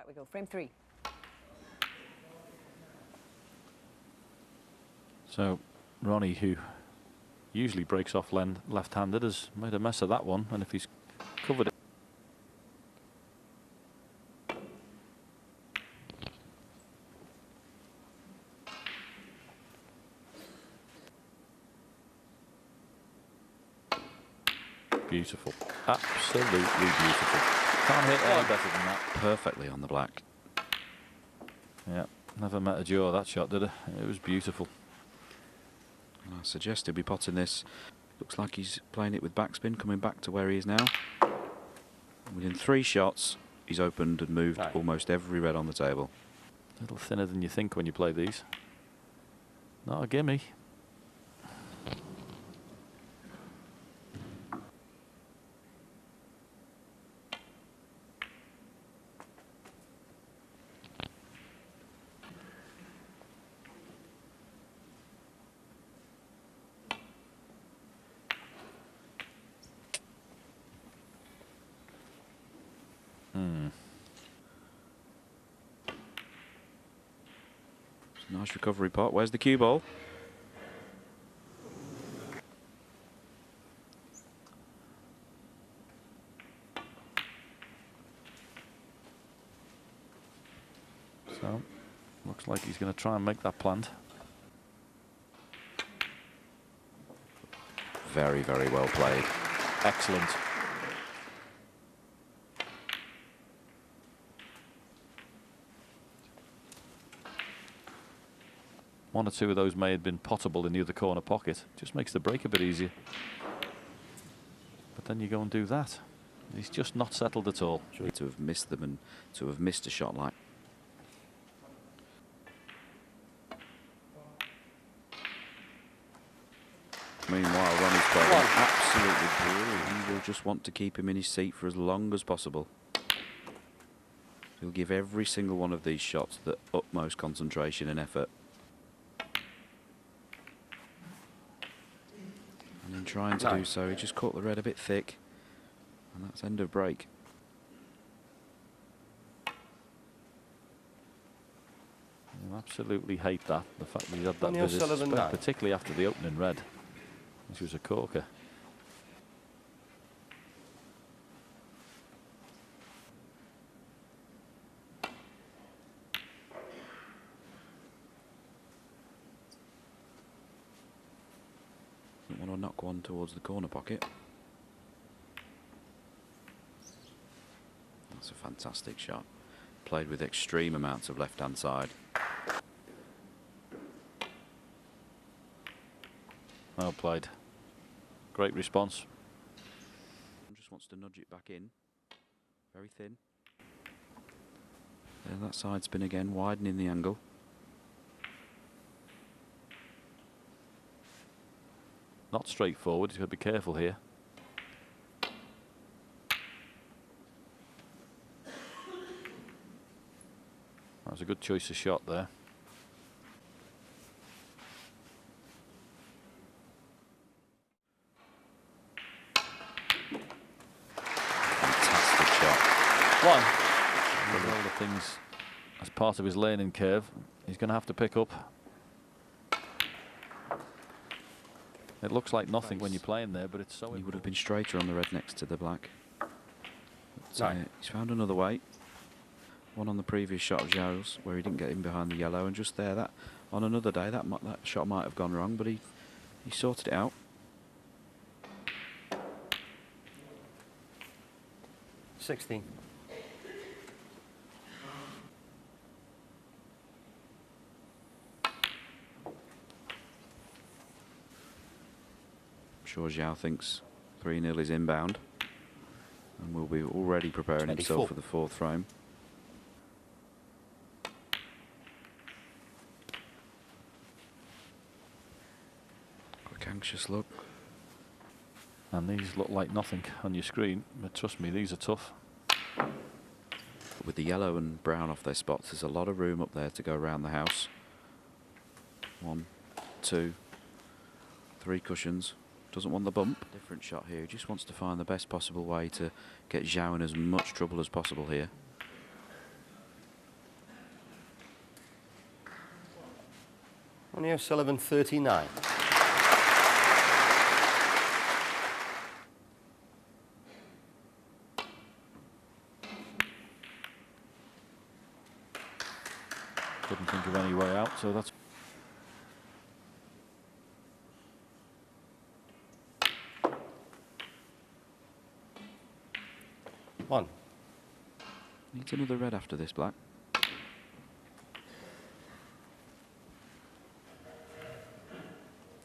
Back we go. Frame 3. So Ronnie, who usually breaks off left-handed, has made a mess of that one, and if he's covered it. Beautiful, absolutely beautiful. Can't hit any better than that. Perfectly on the black. Yeah, never met a jaw that shot, did it? It was beautiful. I suggest he'll be potting this. Looks like he's playing it with backspin, coming back to where he is now. Within 3 shots, he's opened and moved almost every red on the table. A little thinner than you think when you play these. Not a gimme. Nice recovery pot. Where's the cue ball? So, looks like he's going to try and make that plant. Very, very well played. Excellent. One or two of those may have been potable in the other corner pocket. Just makes the break a bit easier. But then you go and do that. He's just not settled at all. To have missed them and to have missed a shot like. Meanwhile, Ronnie's playing absolutely brilliant. He will just want to keep him in his seat for as long as possible. He'll give every single one of these shots the utmost concentration and effort. And in trying to do so, he just caught the red a bit thick. And that's end of break. I absolutely hate that, the fact that he had that Ronnie visit, O'Sullivan now. particularly after the opening red, which was a corker. Doesn't want to knock one towards the corner pocket. That's a fantastic shot. Played with extreme amounts of left-hand side. Well played. Great response. Just wants to nudge it back in. Very thin. There's that side spin again, widening the angle. Not straightforward, he's got to be careful here. That was a good choice of shot there. Fantastic shot. With all the things as part of his learning curve, he's going to have to pick up. It looks like nothing when you're playing there, but it's so. He would have been straighter on the red next to the black. But, he's found another way. One on the previous shot of Xiao's, where he didn't get in behind the yellow, and just there, that on another day, that shot might have gone wrong, but he sorted it out. $16. I'm sure Xiao thinks 3-0 is inbound, and will be already preparing 24. himself for the 4th frame. Quick anxious look. And these look like nothing on your screen, but trust me, these are tough. With the yellow and brown off their spots, there's a lot of room up there to go around the house. 1, 2, 3 cushions. Doesn't want the bump. Different shot here. He just wants to find the best possible way to get Xiao in as much trouble as possible here. Ronnie O'Sullivan, 39. Couldn't think of any way out, so that's... One. Needs another red after this, black.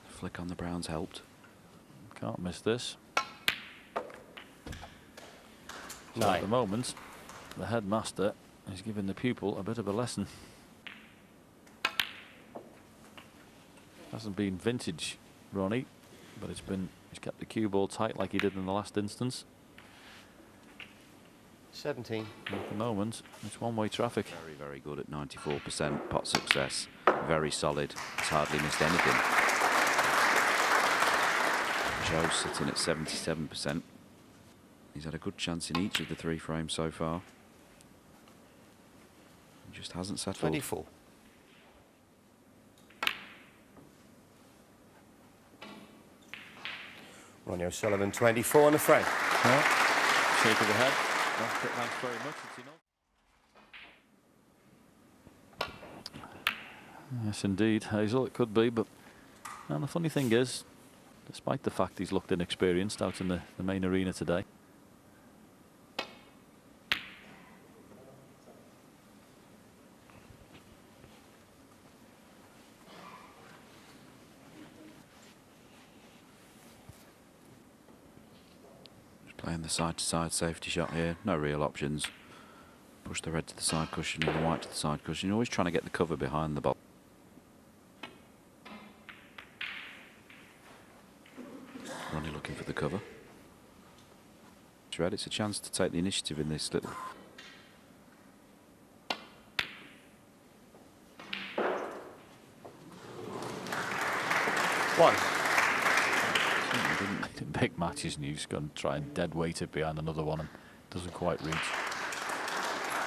Flick on the browns helped. Can't miss this. So 9. at the moment, the headmaster is giving the pupil a bit of a lesson. Hasn't been vintage, Ronnie, but he's kept the cue ball tight like he did in the last instance. 17. At the moment, it's one-way traffic. Very, very good at 94% pot success. Very solid. He's hardly missed anything. Xiao's sitting at 77%. He's had a good chance in each of the 3 frames so far. He just hasn't settled. 24. Ronnie O'Sullivan, 24 on the frame. Well, shake of the head. Thanks very much. It's enough. Yes, indeed, Hazel, it could be, but and the funny thing is, despite the fact he's looked inexperienced out in the main arena today, playing the side-to-side safety shot here. No real options. Push the red to the side cushion and the white to the side cushion. Always trying to get the cover behind the ball. Ronnie looking for the cover. Red, it's a chance to take the initiative in this little... One. big matches and you just got to try and dead weight it behind another one and doesn't quite reach.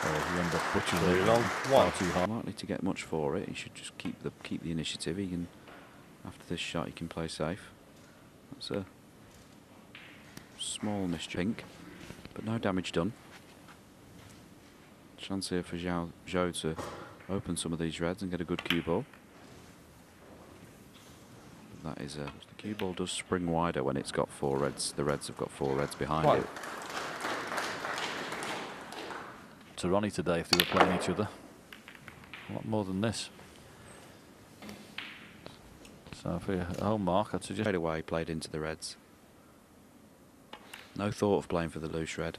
Or you end up butchering Very it long. far One. too hard. Unlikely to get much for it. He should just keep the initiative. He can, after this shot, he can play safe. That's a small mispink, but no damage done. Chance here for Xiao to open some of these reds and get a good cue ball. But that is the cue ball does spring wider when it's got 4 reds. The reds have got 4 reds behind it. To Ronnie today, if they were playing each other, a lot more than this. So for your home mark, I'd suggest... Straight away played into the reds. No thought of playing for the loose red.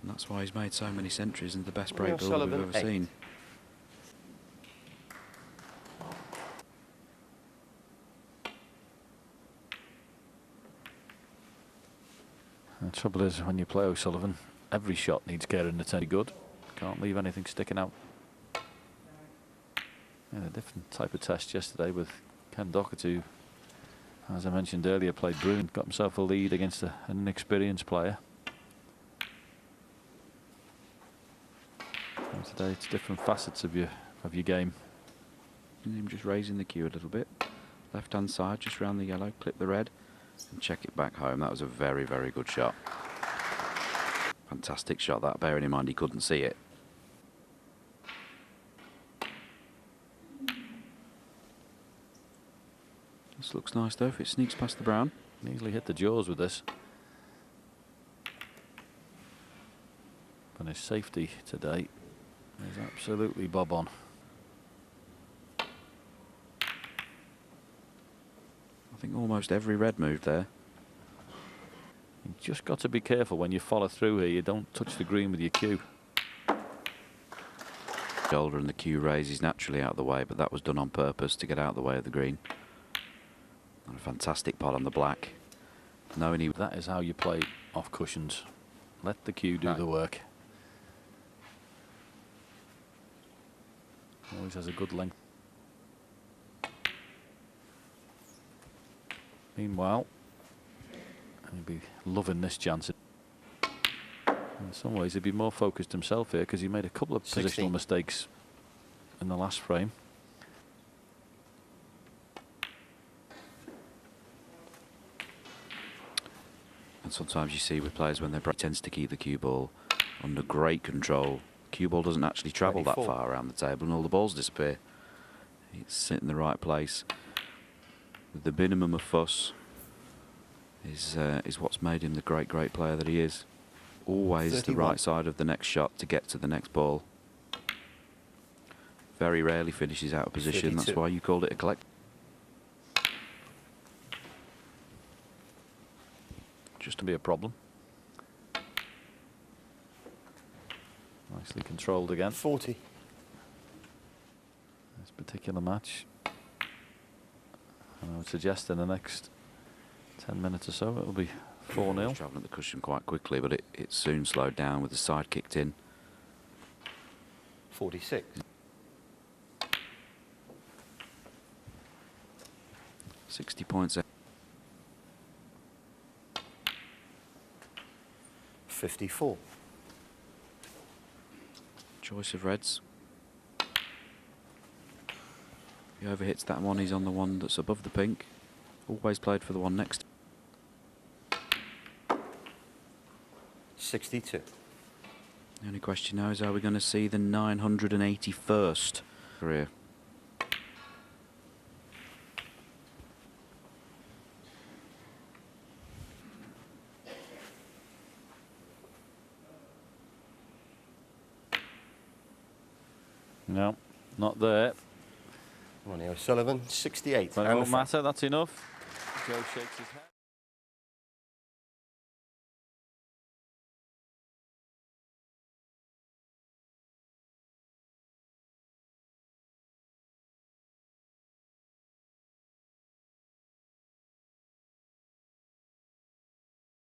And that's why he's made so many centuries and the best break builder we've ever seen. The trouble is, when you play O'Sullivan, every shot needs care and attention. Good. Can't leave anything sticking out. Yeah, a different type of test yesterday with Ken Doherty, who, as I mentioned earlier, played brilliant, got himself a lead against an inexperienced player. And today it's different facets of your game. And him just raising the cue a little bit. Left hand side, just round the yellow, clip the red, and check it back home. That was a very, very good shot. Fantastic shot that, bearing in mind he couldn't see it. This looks nice though, if it sneaks past the brown. Can easily hit the jaws with this. And his safety today is absolutely bob on. I think almost every red moved there. You just got to be careful when you follow through here. You don't touch the green with your cue. Shoulder and the cue raises naturally out of the way, but that was done on purpose to get out of the way of the green. And a fantastic pot on the black. Knowing he... That is how you play off cushions. Let the cue do the work. Always has a good length. Meanwhile, he'd be loving this chance. In some ways, he'd be more focused himself here because he made a couple of 16. positional mistakes in the last frame. And sometimes you see with players when they break, tends to keep the cue ball under great control. Cue ball doesn't actually travel 24. that far around the table and all the balls disappear. It's sitting in the right place with the minimum of fuss is what's made him the great player that he is. Always 31. the right side of the next shot to get to the next ball. Very rarely finishes out of position. 32. That's why you called it a collect. Just to be a problem. Nicely controlled again. 40. This particular match. And I would suggest in the next 10 minutes or so it'll be 4-0. Travelling the cushion quite quickly, but it soon slowed down with the side kicked in. 46. 60 points. 54. Choice of reds. He overhits that one, he's on the one that's above the pink. Always played for the one next. 62. The only question now is, are we going to see the 981st career? No, not there. Ronnie O'Sullivan, 68. But it And won't the front. matter, that's enough. Joe shakes his head.